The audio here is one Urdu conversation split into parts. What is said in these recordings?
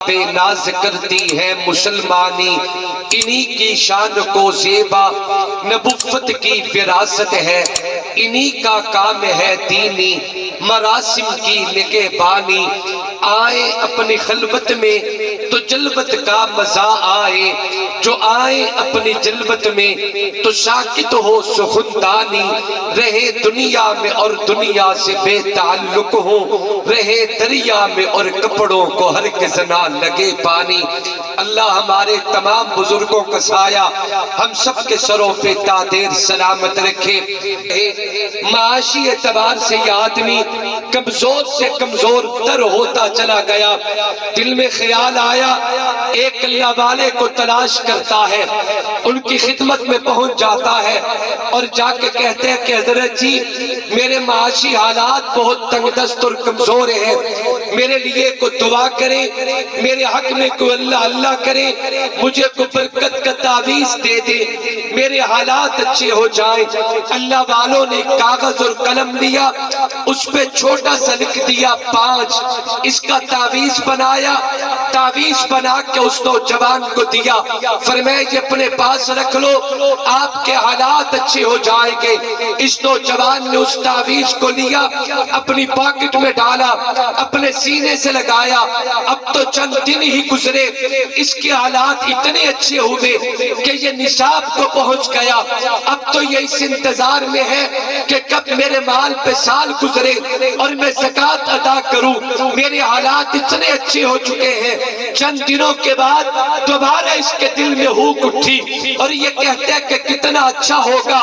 بے ناز کرتی ہے مسلمانی، انہی کی شان کو زیبا نبوت کی وراثت ہے، انہی کا کام ہے دینی مراسم کی نگہبانی۔ آئے اپنی خلوت میں تو جلوت کا مزہ آئے، جو آئے اپنی جلوت میں تو ساکت ہو سخندانی، رہے دنیا میں اور دنیا سے بے تعلق ہو، رہے دریا میں اور کپڑوں کو ہرگز نہ لگے پانی۔ اللہ ہمارے تمام بزرگوں کا سایہ ہم سب کے سروں پہ تا دیر سلامت رکھے۔ معاشی اعتبار سے یہ آدمی کمزور سے کمزور تر ہوتا چلا گیا۔ دل میں خیال آیا ایک اللہ والے کو تلاش کرتا ہے، ان کی خدمت میں پہنچ جاتا ہے اور جا کے کہتے ہیں کہ حضرت جی میرے معاشی حالات بہت تنگ دست اور کمزور ہیں، میرے لیے کوئی دعا کرے، میرے حق میں کوئی اللہ اللہ کرے، مجھے کوئی برکت کا تعویذ دے دے، میرے حالات اچھے ہو جائیں۔ اللہ والوں نے کاغذ اور قلم لیا، اس پہ چھوٹا سا لکھ دیا 5، اس کا تعویذ بنایا، تعویذ بنا کے اس نوجوان کو دیا، فرمایا یہ اپنے پاس رکھ لو، آپ کے حالات اچھے ہو جائیں گے۔ اس نوجوان نے اس تعویذ کو لیا، اپنی پاکٹ میں ڈالا، اپنے سینے سے لگایا۔ اب تو چند دن ہی گزرے، اس کے حالات اتنے اچھے ہوئے کہ یہ نصاب کو پہنچ گیا۔ اب تو یہ اس انتظار میں ہے کہ کب میرے مال پہ سال گزرے اور میں زکوٰۃ ادا کروں، میرے حالات اتنے اچھے ہو چکے ہیں۔ چند دنوں کے بعد دوبارہ اس کے دل میں ہوک اٹھی اور یہ کہتے ہیں کہ کتنا اچھا ہوگا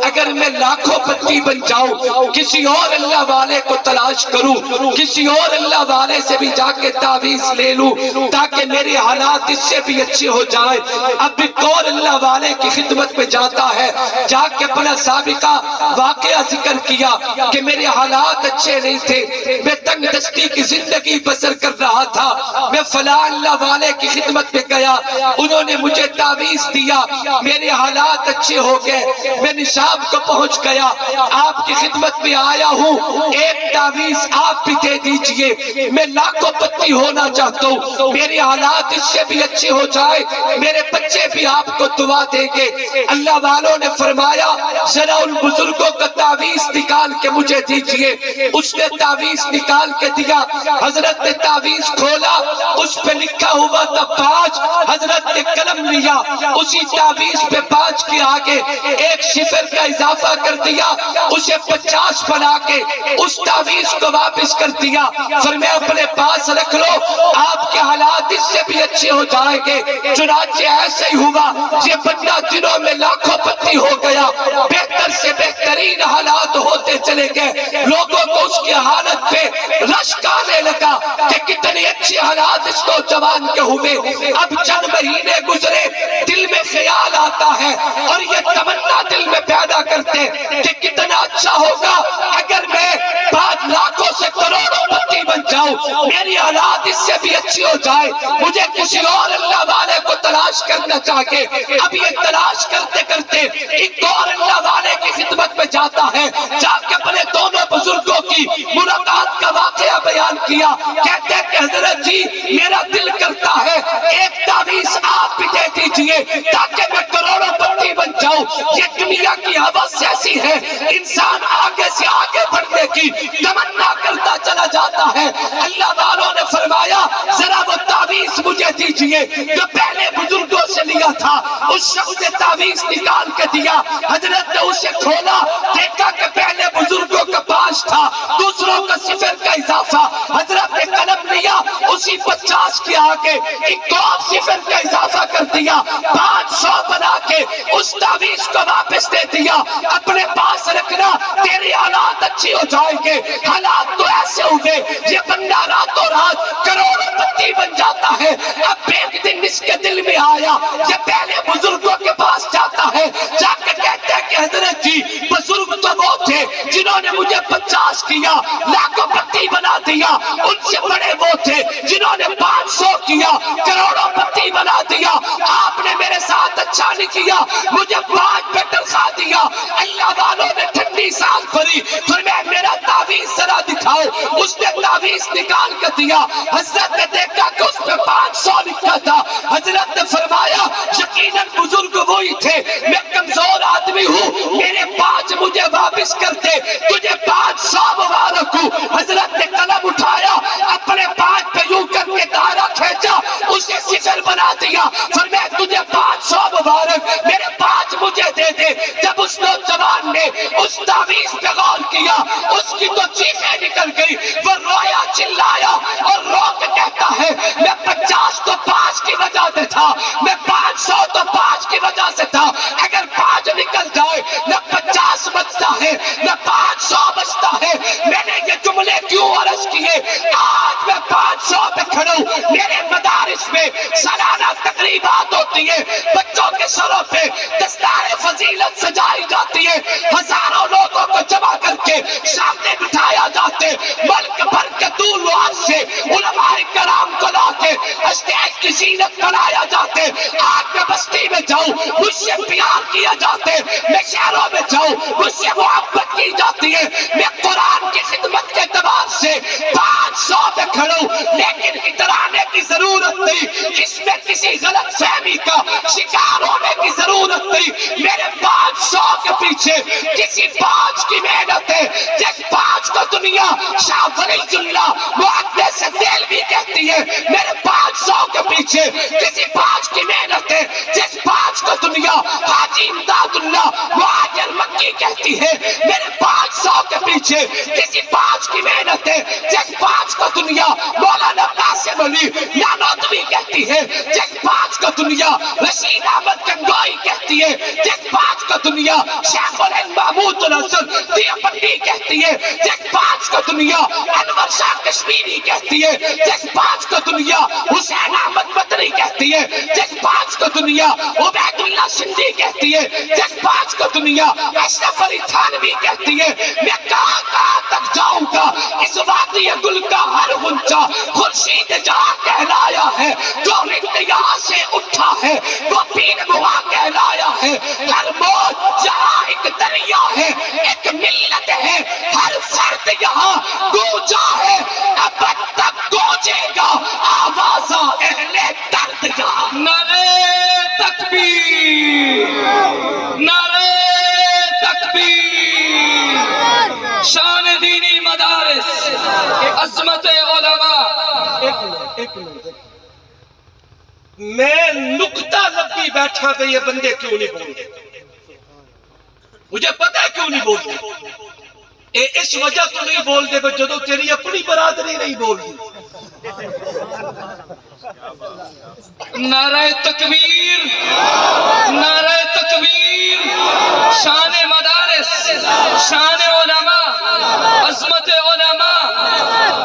اگر میں لاکھوں پتی بن جاؤں، کسی اور اللہ والے کو تلاش کروں، کسی اور اللہ والے سے بھی جا کے تعویذ لے لوں تاکہ میرے حالات اس سے بھی اچھے ہو جائیں۔ اب ایک اور اللہ والے کی خدمت میں جاتا ہے، جا کے اپنا سابقہ واقعہ ذکر کیا کہ میرے حالات اچھے نہیں تھے، میں تنگ دستی کی زندگی بسر کر رہا تھا، میں فلاں اللہ والے کی خدمت میں گیا، انہوں نے مجھے تعویذ دیا، میرے حالات اچھے ہو گئے، میں نصاب کو پہنچ گیا، آپ کی خدمت میں آیا ہوں، ایک تعویذ آپ بھی دے دیجئے، میں لاکھوں پتی ہونا چاہتا ہوں، میرے حالات اس سے بھی اچھے ہو جائے، میرے بچے بھی آپ کو دعا دیں گے۔ اللہ والوں نے فرمایا ذرا ان بزرگوں کا تعویذ نکال کے مجھے دیجئے۔ اس نے تعویذ نکال کے دیا، حضرت نے تعویذ کھولا، اس پہ لکھا ہوا تھا 5، حضرت نے قلم لیا، اسی تعویذ پہ 5 کے آگے ایک صفر کا اضافہ کر دیا، اسے 50 بنا کے اس تعویذ کو واپس کر دیا، فرمایا اپنے پاس رکھ لو، آپ کے حالات اس سے بھی اچھے ہو جائیں گے۔ چنانچہ ایسے ہی ہوا، یہ بندہ دنوں میں لاکھوں پتی ہو گیا، بہتر سے بہترین حالات ہوتے چلے گئے، لوگوں کو اس کی حالت پہ رشک آنے لگا کہ کتنی اچھی حالات اس نوجوان کے ہوئے۔ اب چند مہینے گزرے، دل میں خیال آتا ہے اور یہ تمنا دل میں پیدا کرتے کہ کتنا اچھا ہوگا اگر میں 5 لاکھوں سے کروڑوں پتی بن جاؤں، میری حالات اس سے بھی اچھی ہو جائے، مجھے کسی اور اللہ والے کو تلاش کرنا چاہیے۔ اب یہ تلاش کرتے کرتے ایک اور اللہ والے کی خدمت میں جاتا ہے، جا کے اپنے دونوں بزرگوں کی ملاقات کا واقعہ بیان کیا، کہتے ہیں کہ حضرت جی میرا دل کرتا ہے ایک تعویذ آپ بھی دے دیجئے تاکہ میں کروڑوں پتی بن جاؤں۔ یہ دنیا کی حوث ایسی ہے، انسان آگے سے آگے بڑھنے کی تمنا کرتا چلا جاتا ہے۔ اللہ والوں نے فرمایا ذرا وہ تعویذ مجھے دیجئے جو پہلے بزرگوں سے لیا تھا۔ اس شخص نے تعویذ نکال کے دیا، حضرت نے اسے کھولا، دیکھا کہ پہلے بزرگوں کا 5 تھا، دوسروں کا صفر کا اضافہ، حضرت نے قلم لیا، اسی 50 کے آگے ایک اور صفر کا اضافہ کر دیا، 500 بنا کے اس تعویذ کو واپس دے دیا، اپنے پاس رکھنا، تیری حالات اچھی ہو جائیں گے۔ حالات تو ایسے ہوئے، یہ بندہ راتوں رات کروڑوں پتی بن جاتا ہے۔ اب ایک دن اس کے دل میں آیا، یہ پہلے بزرگوں کے پاس جاتا ہے، جا کے کہتے ہیں کہ حضرت جی بزرگ تو وہ تھے جنہوں نے مجھے 50 کیا، لاکھوں پتی بنا دیا، ان سے بڑے وہ تھے جنہوں نے 500 کیا، کروڑوں پتی بنا دیا، آپ نے میرے ساتھ اچھا نہیں کیا، مجھے 5 پہ تنخواہ دیا۔ اللہ والوں نے ٹھنڈی سانس بھری، فرمایا میرا تعویذ ذرا دکھاؤ۔ اس نے تعویذ نکال کے دیا، حضرت نے دیکھا کہ اس پہ 5 بنا دیا، فرمایا تجھے 500 مبارک، میرے 5 مجھے دے دے۔ جب اس نوجوان نے اس تعویذ پہ غور کیا، اس کی تو چیخیں نکل گئی، وہ رویا چلایا اور رو کے کہتا ہے میں 50 تو 5 کی وجہ سے تھا، میں 500 تو 5 کی وجہ سے تھا، اگر 5 نکل جائے نہ 50 بچتا ہے نہ 500 بچتا ہے۔ میں نے یہ جملے کیوں عرض کیے؟ آج میں 500 پہ کھڑا ہوں، میرے مدارس میں سالانہ تقریبات ہوتی ہے، بچوں کے سروں پہ دستار فضیلت سجائی جاتی ہے، ہزاروں لوگوں کو جمع کر کے سامنے بٹھایا جاتے، ملک بھر کے دور دراز سے علماء کرام کو لا کے اسٹیج کی زینت بنایا جاتے۔ آج میں بستی میں جاؤں مجھ سے پیار کیا جاتے، میں شہروں میں جاؤں مجھ سے محبت کی جاتی ہے، میں قرآن کی خدمت کے اعتبار سے 500 پہ کھڑا ہوں، لیکن اترانے کی ضرورت نہیں، اس میں کسی غلط فہمی کا شکار ہونے کی ضرورت نہیں۔ میرے 500 کے پیچھے کسی 5 کی محنت ہے، جس 5 کو دنیا شاہ ولی اللہ محدث دہلوی کہتی ہے، میرے 500 کے پیچھے کسی 5 کی محنت ہے، جس 5 کو دنیا حاجی امداد اللہ مہاجر مکی کہتی ہے، میرے 500 کے پیچھے کسی 5 کی محنت ہے، جس 5 کو دنیا مولانا قاسم علی نانوتوی کہتی ہے، جس 5 کو دنیا رشید احمد گنگوئی کہتی ہے، جس 5 کو دنیا شیخ الہند محمود الحسن دیوبندی کہتی ہے، جس 5 کو دنیا انور شاہ کشمیری کہتی ہے، جس 5 کو دنیا حسین احمد مدنی کہتی ہے، جس 5 کو دنیا عبید اللہ سندھی کہتی ہے، جس 5 کو دنیا اشرف علی تھانوی کہتی ہے، میں کہاں کہاں تک جاؤں گا؟ اس وادی گل کا ہر غنچہ خورشید جہاں کہلایا ہے، جو رند یہاں سے اٹھا ہے وہ پیر مغاں کہلایا ہے، ہر موج یہاں ایک دریا ہے، ایک ملت ہے، ہر فرد یہاں گونجا ہے، اب تک گونجے گا آوازہ اہل درد یہاں۔ نعرہ تکبیر، نعرہ تکبیر، شان دینی مدارس، عظمت علماء۔ ایک منٹ میں نکتہ لگی بیٹھا کہ یہ بندے کیوں نہیں بولتے، مجھے پتا ہے کیوں نہیں بولتے، اس وجہ تو نہیں بولتے کہ جدو تیری اپنی برادری نہیں بولتی۔ نعرہ تکبیر، نعرہ تکبیر، شان مدارس، شان علماء، عظمت علماء،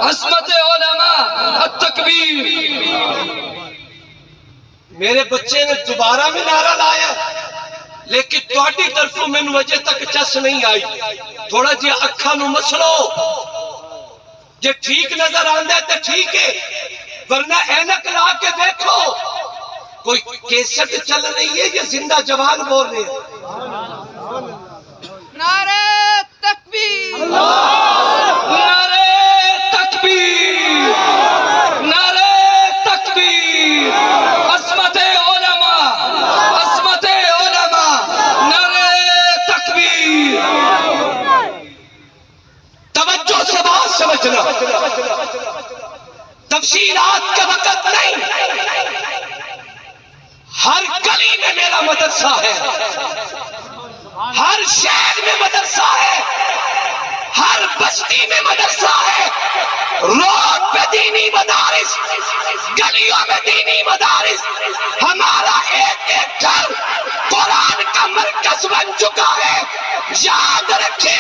عظمت علماء، التکبیر۔ میرے بچے نے دوبارہ میں نعرہ لایا، لیکن تواڈی طرفوں میں وجہ تک چس نہیں آئی، تھوڑا جی اکھاں نو مسلو، جے ٹھیک نظر آندا ہے تو ٹھیک ہے، ورنہ اینک لا کے دیکھو کوئی کیسٹ چل رہی ہے یا زندہ جوان بول رہے ہیں۔ نعرہ تکبیر، نعرہ تکبیر، نعرہ تکبیر، عظمت علماء، عظمت علماء، نعرہ تکبیر۔ توجہ سے بات سمجھنا، تفصیلات کا وقت نہیں، ہر گلی میں میرا مدرسہ ہے، ہر شہر میں مدرسہ ہے، ہر بستی میں مدرسہ ہے، روڈ پہ دینی مدارس، گلیوں میں دینی مدارس، ہمارا ایک ایک گھر قرآن کا مرکز بن چکا ہے۔ یاد رکھے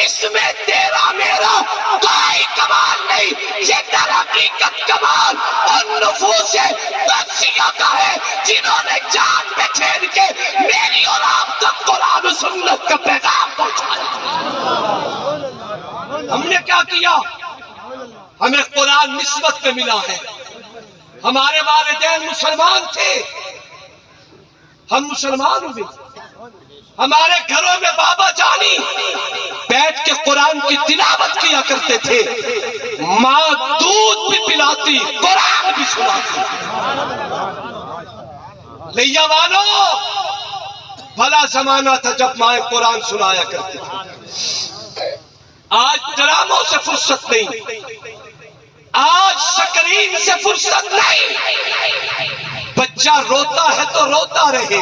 اس میں تیرا میرا کوئی کمال نہیں، یہ در حقیقت کمال ان نفوس قدسیہ کا ہے جنہوں نے جان پہ کھیل کے میری اور آپ تک قرآن و سنت کا پیغام پہنچایا۔ ہم نے کیا کیا؟ ہمیں قرآن نسبت پہ ملا ہے، ہمارے والدین مسلمان تھے، ہم مسلمان ہوئے، ہمارے گھروں میں بابا جانی بیٹھ کے قرآن کی تلاوت کیا کرتے تھے، ماں دودھ بھی پلاتی قرآن بھی سناتی۔ لیا والو، بھلا زمانہ تھا جب مائیں قرآن سنایا کرتی تھی۔ آج ڈراموں سے فرصت نہیں، آج سکرین سے فرصت نہیں، بچہ روتا ہے تو روتا رہے،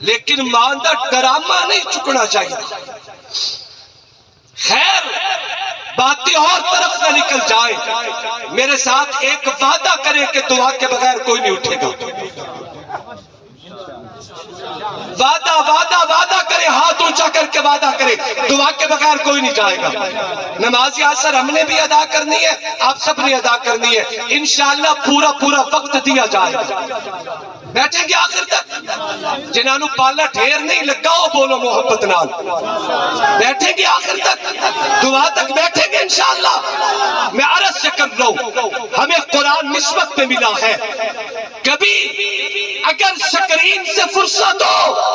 لیکن ماں دا ڈرامہ نہیں چکنا چاہیے۔ خیر باتیں اور طرف نہ نکل جائیں، میرے ساتھ ایک وعدہ کرے کہ دعا کے بغیر کوئی نہیں اٹھے گا۔ وعدہ وعدہ وعدہ کرے، ہاتھ اونچا کر کے وعدہ کرے، دعا کے بغیر کوئی نہیں جائے گا۔ نماز عصر ہم نے بھی ادا کرنی ہے، آپ سب نے ادا کرنی ہے، انشاءاللہ پورا پورا وقت دیا جائے گا۔ بیٹھیں گے آخر تک؟ جنہوں پالا ڈھیر نہیں لگا ہو بولو محبت نال، بیٹھیں گے آخر تک؟ دعا تک بیٹھیں گے انشاءاللہ۔ میں عرض سے کر رہا ہوں، ہمیں قرآن نسبت پہ ملا ہے، کبھی اگر سکرین سے فرصت ہو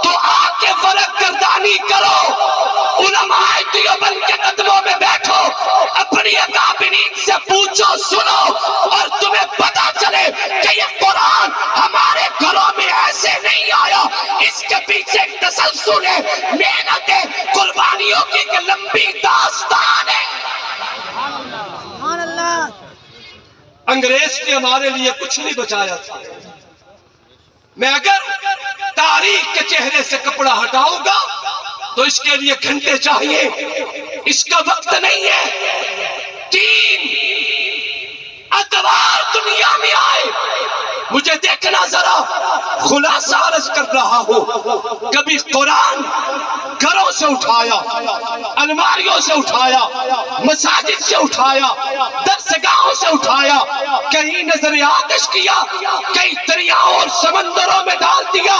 تو آ کے فرق گردانی کرو، علماء دیوبند کے قدموں میں بیٹھو، اپنی اکابرین سے پوچھو، سنو، اور تمہیں پتا چلے کہ یہ قرآن ہمارے گھروں میں ایسے نہیں آیا، اس کے پیچھے ایک تسلسل ہے، محنت ہے، قربانیوں کی ایک لمبی داستان ہے۔ سبحان اللہ۔ انگریز نے ہمارے لیے کچھ نہیں بچایا تھا۔ میں اگر تاریخ کے چہرے سے کپڑا ہٹاؤں گا تو اس کے لیے گھنٹے چاہیے، اس کا وقت نہیں ہے۔ 3 اتوار دنیا میں آئے، مجھے دیکھنا ذرا، خلاصہ عرض کر رہا ہوں، کبھی قرآن گھروں سے اٹھایا، الماریوں سے اٹھایا، مساجد سے اٹھایا، درسگاہوں سے اٹھایا، کہیں نظر آتش کیا، کئی دریاؤں اور سمندروں میں ڈال دیا۔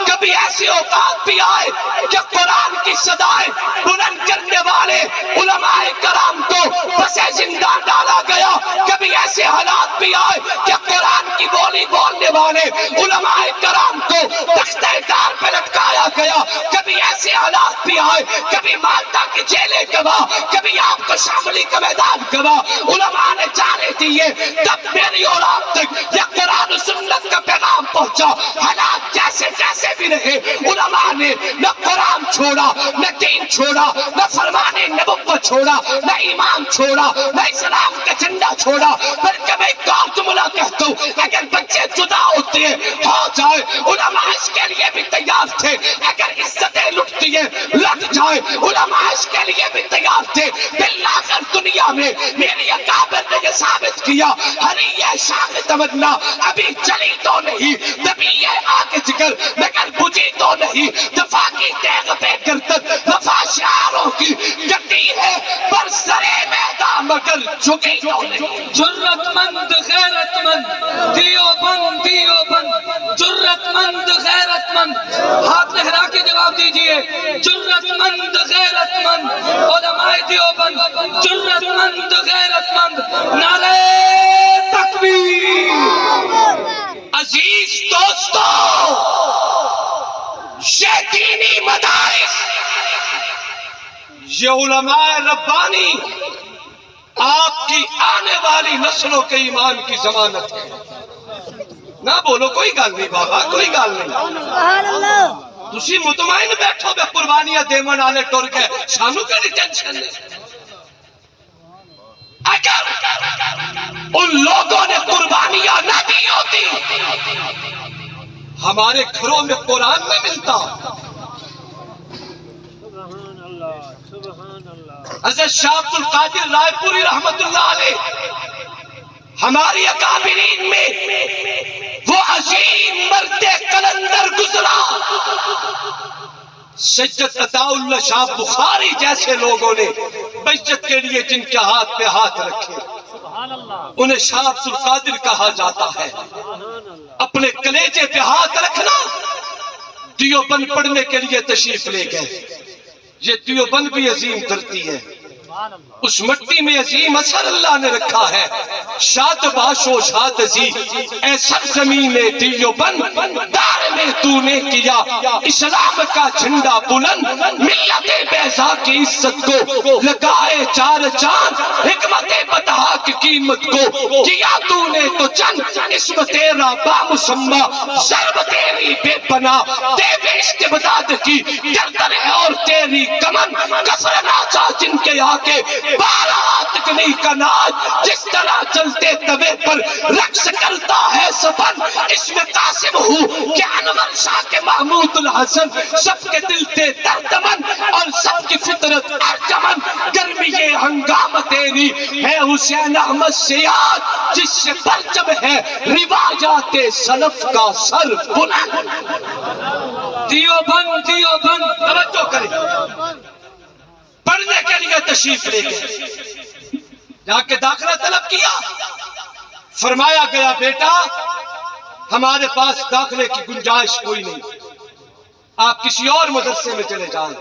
کبھی ایسے اوقات بھی آئے کہ قرآن کی صدائیں بلند کرنے والے علماء کرام کو پسِ زندہ ڈالا گیا۔ کبھی ایسے حالات بھی آئے کہ قرآن کی بولی بولنے والے علماء کرام کو تختہ دار پہ لٹکایا گیا۔ کبھی ایسے حالات بھی آئے، کبھی مالٹا کی جیلیں گواہ، کبھی آپ کو شاملی کا میدان گواہ، علماء نے جانے دیے، تب میری اور آپ تک یہ قرآن و سنت کا پیغام پہنچا۔ حالات جیسے جیسے بھی رہے، علماء نے نہ قرآن چھوڑا، نہ دین چھوڑا، نہ فرمان نبوت چھوڑا، نہ ایمان چھوڑا، نہ اسلام کا جھنڈا چھوڑا۔ بلکہ میں ایک اور جملہ کہتا ہوں، اگر بچے جدا ہوتے ہیں ہو جائے، علماء اس کے لیے بھی تیار تھے، اگر عزتیں لٹتی ہیں لٹ جائے، علماء اس کے لیے بھی تیار تھے۔ بالآخر دنیا میں میری اکابر نے یہ ثابت کیا، ہری یہ شاخ تمنا ابھی چلی تو نہیں، تبھی یہ آگ جگر مگر بجھی تو نہیں، دفاع کی تیغ پہ گردن وفا شعاروں کی کٹی ہے، پر سرے میدان مگر جھکی تو نہیں۔ جرت مند غیرت مند دیوبند دیوبند، جرت مند غیرت مند، ہاتھ لہرا کے جواب دیجئے، جرت مند غیرت مند علماء دیوبند، جرت مند غیرت مند، نعرہ تکبیر۔ عزیز دوستو، یہ دینی مدارس، یہ علماء ربانی آپ کی آنے والی نسلوں کے ایمان کی ضمانت ہے۔ نہ بولو کوئی گل نہیں بابا، کوئی گل نہیں، سبحان اللہ۔ تسی مطمئن بیٹھو بے قربانیاں دیون والے ٹر گئے، سانو کیڑی ٹینشن ہے؟ اگر ان لوگوں نے قربانیاں نہ دی ہوتی، ہمارے گھروں میں قرآن نہ ملتا۔ حضرت شاہ عبد القادر رائے پوری رحمت اللہ علیہ ہماری اکابرین میں وہ عظیم مرد قلندر گزرا، سید عطاء اللہ شاہ بخاری جیسے لوگوں نے بچت کے لیے جن کے ہاتھ پہ ہاتھ رکھے، انہیں شاہ عبد القادر کہا جاتا ہے۔ اپنے کلیجے پہ ہاتھ رکھنا، دیوبند پڑھنے کے لیے تشریف لے گئے۔ یہ دیوبند بھی عظیم دھرتی ہے، اس مٹی میں عظیم اثر اللہ نے رکھا ہے۔ شاد باش و شاد زی اے سرزمین دیوبند، دار میں تو نے کیا اسلام کا جھنڈا بلند، ملت بیضا کی عزت کو لگائے چار چاند، حکمت بتہا کی قیمت کو کیا تو نے تو چند، اسم تیرا بامسمہ ضرب تیری بے پناہ، دیو استبداد کی گردن ہے اور تیری کمن، کسر ناچا جن کے آگے بارات راگنی کا ناچ جس طرح چلتے توے پر رقص کرتا ہے سفن، اس میں قاسم ہوں کہ انور شاہ کے محمود الحسن سب کے دل تھے دردمن اور سب کی فطرت ارجمن، گرمی یہ ہنگام تیری ہے حسین احمد سے یاد جس سے پرچم ہے روایات سلف کا سر بلند۔ دیوبند دیوبند توجہ کریں، پڑھنے کے لیے تشریف لے گئے، جا کے داخلہ طلب کیا، فرمایا گیا بیٹا ہمارے پاس داخلے کی گنجائش کوئی نہیں، آپ کسی اور مدرسے میں چلے جائیں،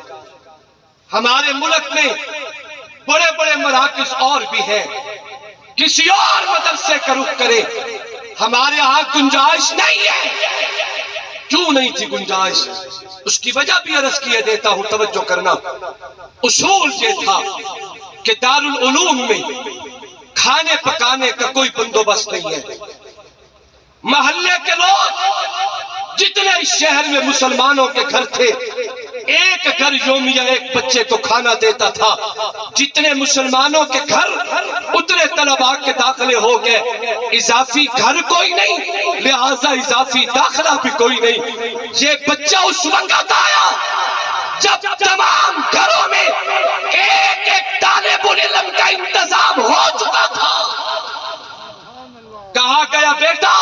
ہمارے ملک میں بڑے بڑے مراکز اور بھی ہیں، کسی اور مدرسے کا رخ کرے، ہمارے ہاں گنجائش نہیں ہے۔ کیوں نہیں تھی گنجائش؟ اس کی وجہ بھی عرض کیے دیتا ہوں، توجہ کرنا۔ اصول یہ تھا کہ دارالعلوم میں کھانے پکانے کا کوئی بندوبست نہیں ہے، محلے کے لوگ جتنے اس شہر میں مسلمانوں کے گھر تھے ایک گھر یومیہ ایک بچے کو کھانا دیتا تھا، جتنے مسلمانوں کے گھر اتنے طلباء کے داخلے ہو گئے، اضافی گھر کوئی نہیں لہذا اضافی داخلہ بھی کوئی نہیں۔ یہ بچہ اس وقت آیا جب تمام گھروں میں ایک ایک طالب العلم کا انتظام ہو چکا تھا۔ کہا گیا بیٹا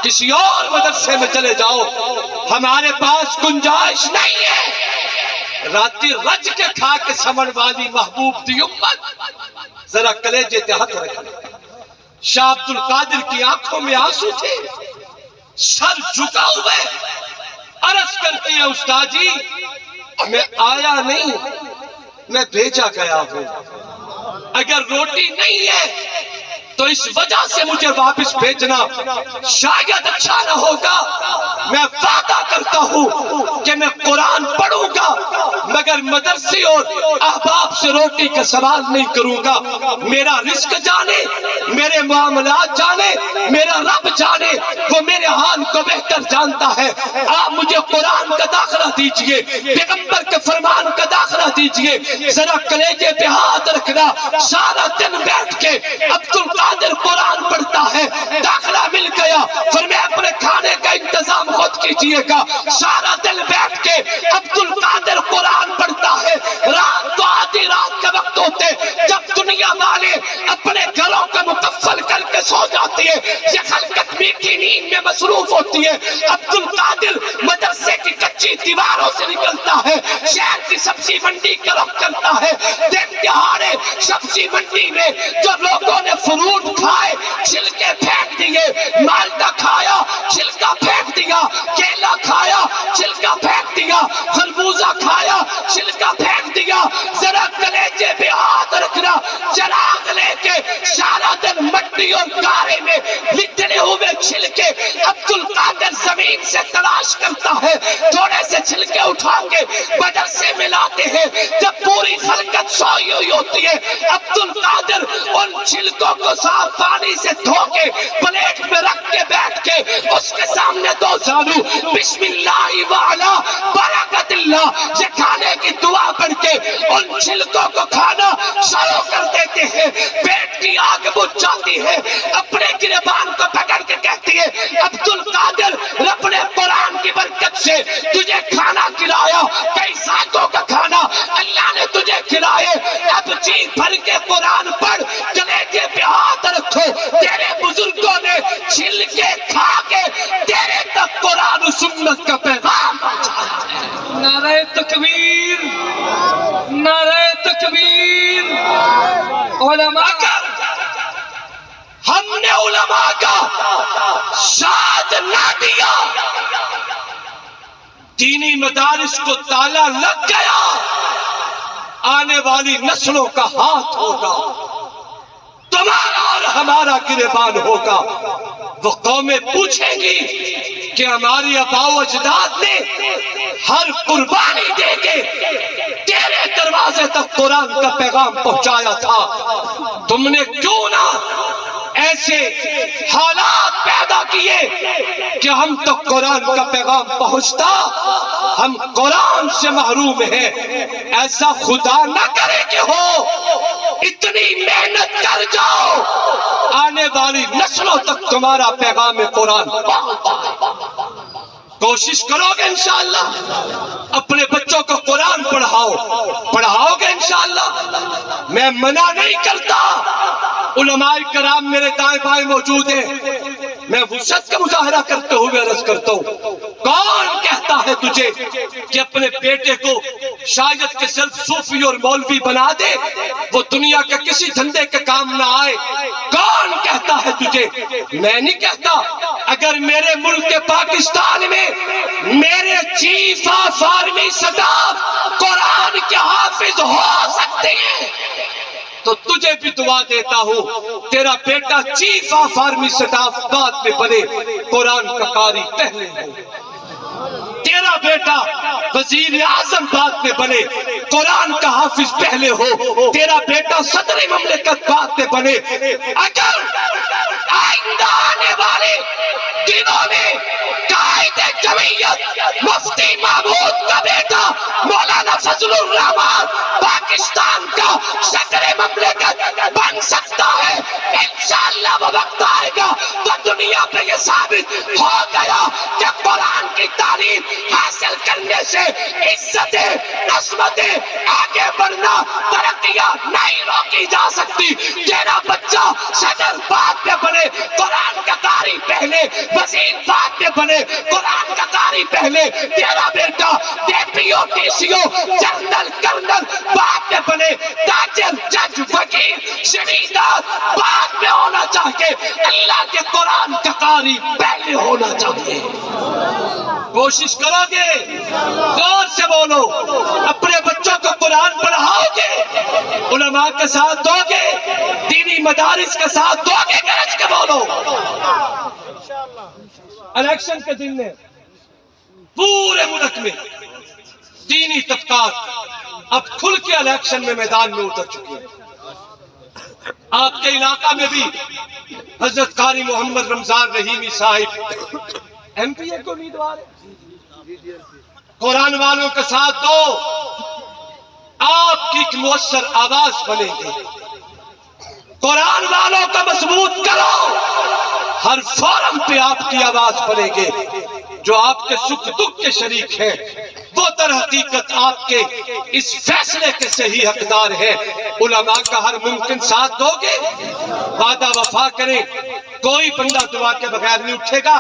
کسی اور مدرسے میں چلے جاؤ، ہمارے پاس گنجائش نہیں ہے۔ راتی رج کے کھا کے سمن والی محبوب دی امت، ذرا کلیجے تے ہاتھ رکھنا۔ شاہ عبد القادر کی آنکھوں میں آنسو تھے، سر جھکا ہوئے، عرض کرتی ہے استاد جی میں آیا نہیں، میں بھیجا گیا ہوں، اگر روٹی نہیں ہے تو اس وجہ سے مجھے واپس بھیجنا، شاید اچھا نہ ہوگا۔ میں وعدہ کرتا ہوں کہ میں قرآن پڑھوں گا مگر مدرسے اور احباب سے روٹی کا سوال نہیں کروں گا۔ میرا رزق جانے، میرے معاملات جانے، میرا رب جانے، وہ میرے حال کو بہتر جانتا ہے۔ آپ مجھے قرآن کا داخلہ دیجئے، پیغمبر کے فرمان کا داخلہ دیجئے۔ ذرا کلیجے پہ ہاتھ رکھنا، سارا دن بیٹھ کے عبد القادر قرآن پڑھتا ہے، داخلہ مل گیا، فرمایا اپنے کھانے کا انتظام خود کیجئے گا۔ سارا دن بیٹھ کے عبد القادر قرآن پڑھتا ہے، رات تو آدھی رات کا وقت ہوتے جب دنیا والے اپنے گھروں کا مکفل کر کے سو جاتی ہے، یہ خلقت میٹھی نیند میں مصروف ہوتی ہے، عبد القادر مدرسے کی کچی دیواروں سے نکلتا ہے، شہر کی سبزی منڈی کا رخ کرتا ہے۔ دن دہاڑے سبزی منڈی میں جو لوگوں نے فروٹ کھائے چھلکے پھینک دیے، مالدہ کھایا چھلکا پھینک دیا، کیلا کھایا چھلکا پھینک دیا، خربوزہ کھایا چھلکا پھینک دیا۔ ذرا کلیجے پہ ہاتھ رکھنا، چراغ لے کے سارا دن مٹی اور گارے میں لٹنے ہوئے چھلکے عبد القادر زمین سے تلاش کرتا ہے، تھوڑے سے چھلکے اٹھا کے مدرسے میں لاتے ہیں۔ جب پوری خلقت سوئی ہوئی ہوتی ہے، عبد القادر ان چھلکوں کو صاف پانی سے دھو کے پلیٹ میں رکھ کے بیٹھ کے اس کے سامنے دو زانو بسم اللہ وعلا برکت اللہ یہ کھانے کی دعا پڑھ کے ان چھلکوں کو کھانا شروع کر دیتے ہیں۔ پیٹ کی آگ بجھ جاتی ہے، اپنے گریبان کو پکڑ کے کہتی ہے عبد القادر رب نے قرآن کی برکت سے تجھے کھانا کھلایا، کئی ساتھوں کا کھانا اللہ نے تجھے کھلائے، اب جی بھر کے قرآن پڑھ، کلیجے پہ ہاتھ رکھو، تیرے بزرگوں نے چھل کے کھا کے تیرے تک قرآن و سنت کا پیغام پہنچایا۔ نعرہ تکبیر، نعرہ تکبیر۔ علماء اگر ہم نے علماء کا ساتھ نہ دیا، دینی مدارس کو تالا لگ گیا، آنے والی نسلوں کا ہاتھ ہوگا، تمہارا اور ہمارا گریبان ہوگا۔ وہ قومیں پوچھیں گی کہ ہماری آباء و اجداد نے ہر قربانی دے کے تیرے دروازے تک قرآن کا پیغام پہنچایا تھا، تم نے کیوں نہ ایسے حالات پیدا کیے کہ ہم تک قرآن کا پیغام پہنچتا، ہم قرآن سے محروم ہیں۔ ایسا خدا نہ کرے کہ ہو، اتنی محنت کر جاؤ آنے والی نسلوں تک تمہارا پیغام قرآن پہنچتا ہے۔ کوشش کرو گے انشاءاللہ، اپنے بچوں کو قرآن پڑھاؤ گے انشاءاللہ۔ میں منع نہیں کرتا، علماء کرام میرے دائیں بائیں موجود ہیں، میں وسعت کا مظاہرہ کرتے ہوئے عرض کرتا ہوں، کون کہتا ہے تجھے کہ اپنے بیٹے کو شاید کہ صرف صوفی اور مولوی بنا دے، وہ دنیا کے کسی دھندے کے کام نہ آئے؟ کون کہتا ہے تجھے؟ میں نہیں کہتا۔ اگر میرے ملک پاکستان میں میرے چیف آف آرمی سٹاف قرآن کے حافظ ہو سکتے ہیں تو تجھے بھی دعا دیتا ہوں، تیرا بیٹا چیف آف آرمی سٹاف بعد میں بنے، قرآن کا قاری پہلے ہو۔ تیرا بیٹا وزیر اعظم بعد میں بنے، قرآن کا حافظ پہلے ہو۔ تیرا بیٹا صدر مملکت بعد میں بنے۔ اگر آئندہ آنے والے دنوں میں قائد جمعیت مفتی محمود کا بیٹا مولانا فضل الرحمان پاکستان کا صدر مملکت بن سکتا ہے، انشاءاللہ وہ وقت آئے گا تو دنیا پہ یہ ثابت ہو گیا کہ قرآن کی تعلیم حاصل کرنے سے عزتیں، عصمتیں، آگے بڑھنا، ترقیاں نہیں روکی جا سکتی۔ تیرا بچہ صدر بعد میں بنے، قرآن کا قاری پہلے، وزیر بعد میں بنے، قرآن کا قاری پہلے۔ تیرا بیٹا ڈی پی او، ڈی سی او، جنرل، کرنل بعد میں بنے، تاجر، جج، وکیل، شہیدار بعد میں ہونا چاہیے، اللہ کے قرآن کا قاری پہلے ہونا چاہیے۔ کوشش کرو گے، زور سے بولو، اپنے بچوں کو قرآن پڑھاؤ گے، علماء کا ساتھ دو گے، دینی مدارس کا ساتھ دو گے، گرج کے بولو۔ الیکشن کے دن میں پورے ملک میں دینی طبقات اب کھل کے الیکشن میں میدان میں اتر چکے ہیں۔ آپ کے علاقہ میں بھی حضرت قاری محمد رمضان رحیمی صاحب ایم پی اے کو امیدوار ہے۔ قرآن والوں کا ساتھ دو، آپ کی ایک مؤثر آواز بنے گی۔ قرآن والوں کا مضبوط کرو، ہر فورم پہ آپ کی آواز بنے گی۔ جو آپ کے سکھ دکھ کے شریک ہیں وہ در حقیقت آپ کے اس فیصلے کے صحیح حقدار ہے۔ علماء کا ہر ممکن ساتھ دو گے، وعدہ وفا کریں، کوئی بندہ دعا کے بغیر نہیں اٹھے گا۔